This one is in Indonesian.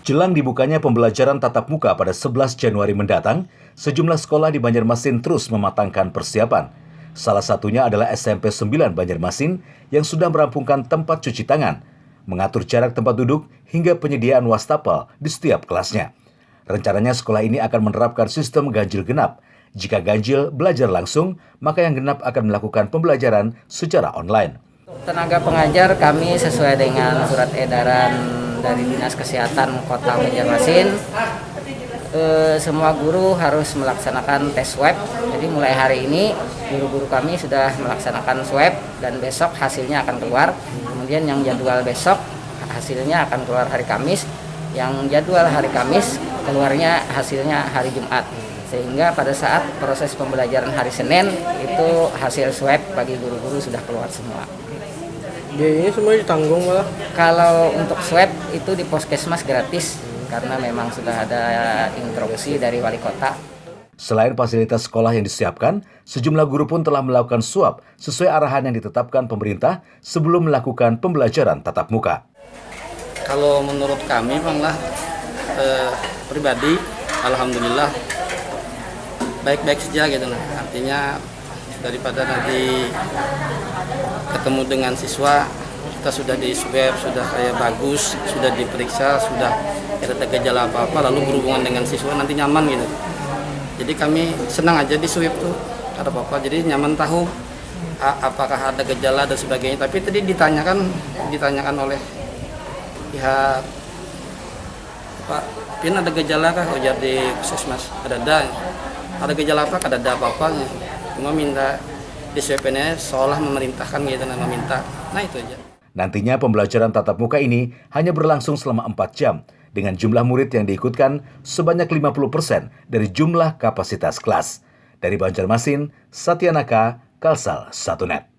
Jelang dibukanya pembelajaran tatap muka pada 11 Januari mendatang, sejumlah sekolah di Banjarmasin terus mematangkan persiapan. Salah satunya adalah SMP 9 Banjarmasin yang sudah merampungkan tempat cuci tangan, mengatur jarak tempat duduk hingga penyediaan wastafel di setiap kelasnya. Rencananya sekolah ini akan menerapkan sistem ganjil genap. Jika ganjil belajar langsung, maka yang genap akan melakukan pembelajaran secara online. Tenaga pengajar kami sesuai dengan surat edaran dari Dinas Kesehatan Kota Banjarmasin, semua guru harus melaksanakan tes swab. Jadi mulai hari ini guru-guru kami sudah melaksanakan swab dan besok hasilnya akan keluar. Kemudian yang jadwal besok hasilnya akan keluar hari Kamis. Yang jadwal hari Kamis keluarnya hasilnya hari Jumat. Sehingga pada saat proses pembelajaran hari Senin itu hasil swab bagi guru-guru sudah keluar semua. Biayanya semua ditanggung malah? Kalau untuk swab itu di Puskesmas gratis karena memang sudah ada instruksi dari wali kota. Selain fasilitas sekolah yang disiapkan, sejumlah guru pun telah melakukan swab sesuai arahan yang ditetapkan pemerintah sebelum melakukan pembelajaran tatap muka. Kalau menurut kami malah pribadi, alhamdulillah baik-baik saja gitu. Artinya daripada nanti ketemu dengan siswa, kita sudah di swab, sudah kayak bagus, sudah diperiksa, sudah tidak ada gejala apa-apa, lalu berhubungan dengan siswa nanti nyaman gitu. Jadi kami senang aja di swab tuh, ada apa-apa, jadi nyaman tahu apakah ada gejala dan sebagainya. Tapi tadi ditanyakan oleh pihak Pak Pin, ada gejala kah? Ujar di Puskesmas, ada gejala apa? Ada apa-apanya. Cuma minta di swab-nya seolah memerintahkan gitu, meminta. Nah itu aja. Nantinya pembelajaran tatap muka ini hanya berlangsung selama 4 jam dengan jumlah murid yang diikutkan sebanyak 50% dari jumlah kapasitas kelas. Dari Banjarmasin, Satyanaka, Kalsel 1net.